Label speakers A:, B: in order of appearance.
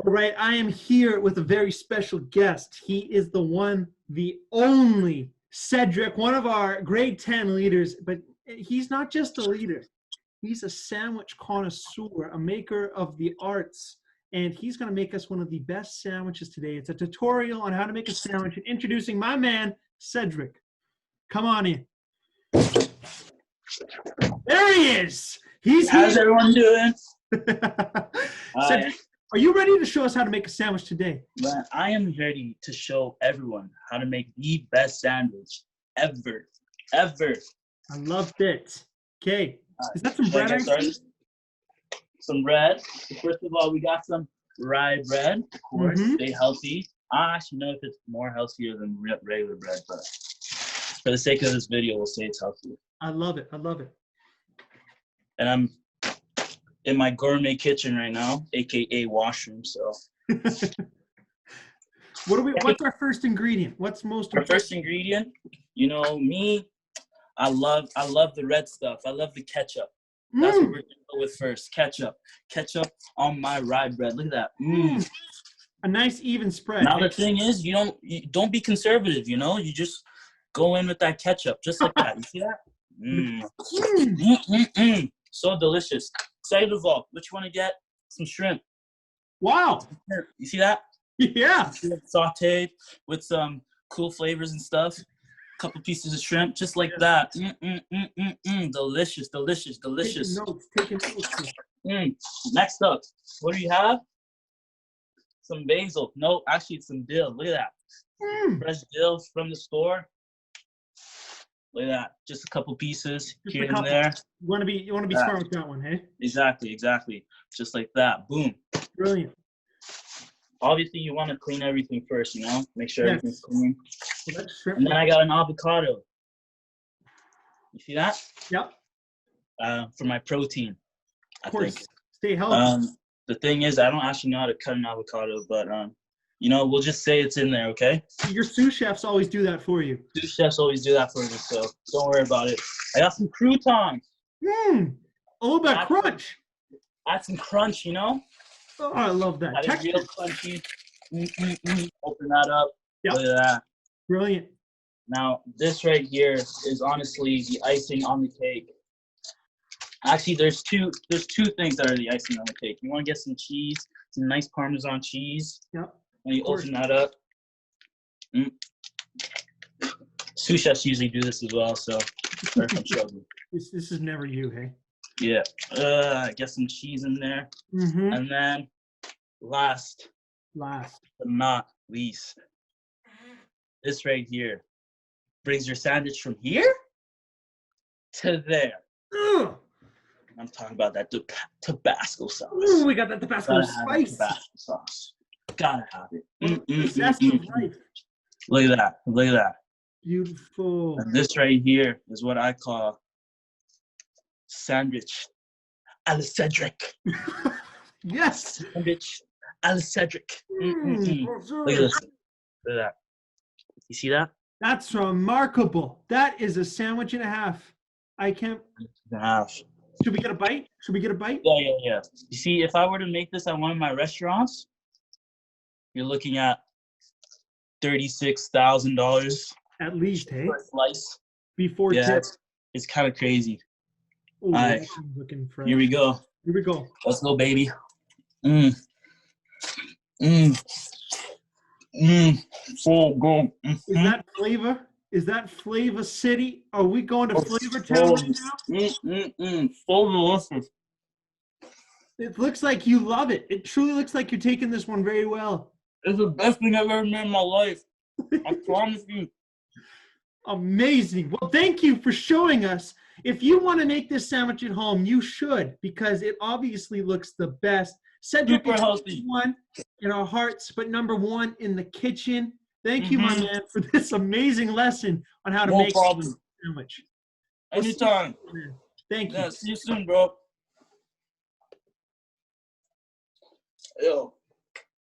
A: All right, I am here with a very special guest. He is the one, the only Cedric, one of our grade 10 leaders, but he's not just a leader. He's a sandwich connoisseur, a maker of the arts, and he's going to make us one of the best sandwiches today. It's a tutorial on how to make a sandwich, and introducing my man, Cedric. Come on in. There he is.
B: How's everyone doing?
A: Cedric, are you ready to show us how to make a sandwich today?
B: Man, I am ready to show everyone how to make the best sandwich ever.
A: I loved it. Okay. Is that some bread?
B: Some bread. First of all, we got some rye bread. Of course, stay healthy. I actually know if it's more healthier than regular bread, but for the sake of this video, we'll say it's healthier.
A: I love it.
B: And I'm in my gourmet kitchen right now, aka washroom. So,
A: what's our first ingredient? What's most important?
B: Our first ingredient, you know me, I love the red stuff. I love the ketchup. That's what we're gonna go with first. Ketchup on my rye bread. Look at that.
A: A nice even spread.
B: Now the thing is, you don't be conservative. You know, you just go in with that ketchup, just like that. You see that? So delicious. Second of all, what you want to get? Some shrimp.
A: Wow.
B: You see that?
A: Yeah.
B: Sauteed with some cool flavors and stuff. A couple pieces of shrimp, just like that. Delicious.
A: Taking notes.
B: Next up, what do you have? Some basil. No, actually, it's some dill. Look at that. Fresh dill from the store. Look at that. Just a couple pieces here and there.
A: You want to be smart with that one, hey?
B: Exactly. Just like that. Boom.
A: Brilliant.
B: Obviously, you want to clean everything first, you know? Make sure everything's clean.
A: Well,
B: and then I got an avocado. You see that?
A: Yep.
B: For my protein,
A: of course. Think. Stay healthy.
B: The thing is, I don't actually know how to cut an avocado, but you know, we'll just say it's in there, okay?
A: Your sous chefs always do that for you.
B: Sous chefs always do that for me, so don't worry about it. I got some croutons.
A: A little bit of crunch.
B: Add some crunch, you know?
A: Oh, I love that.
B: That is real crunchy. Open that up.
A: Yep.
B: Look at that.
A: Brilliant. Now,
B: this right here is honestly the icing on the cake. Actually, there's two things that are the icing on the cake. You want to get some cheese, some nice Parmesan cheese.
A: Yep.
B: And you open that up. Sous chefs usually do this as well, so I'm struggling.
A: This is never you, hey?
B: Yeah. Get some cheese in there. And then last but not least, this right here brings your sandwich from here to there. I'm talking about that Tabasco sauce.
A: Ooh, we got that Tabasco spice.
B: Tabasco sauce. Gotta have it.
A: Look
B: at that.
A: Beautiful.
B: And this right here is what I call sandwich a la Cedric.
A: Yes.
B: Sandwich a la Cedric. Look at this. Look at that. You see that?
A: That's remarkable. That is a sandwich and a half. I can't. Should we get a bite?
B: Yeah. You see, if I were to make this at one of my restaurants, you're looking at $36,000
A: at least, hey?
B: For a slice.
A: Before tip.
B: It's kind of crazy.
A: Ooh,
B: all right,
A: looking fresh.
B: Here we go. Let's go, baby. So good.
A: Is that flavor? Is that Flavor City? Are we going to Flavor Town right now?
B: So delicious.
A: It looks like you love it. It truly looks like you're taking this one very well.
B: It's the best thing I've ever made in my life. I promise you.
A: Amazing. Well, thank you for showing us. If you want to make this sandwich at home, you should, because it obviously looks the best. Cedric is #1 in our hearts, but #1 in the kitchen. Thank you, my man, for this amazing lesson on how to make a sandwich.
B: Anytime.
A: Thank you.
B: Yeah, see you soon, bro. Yo.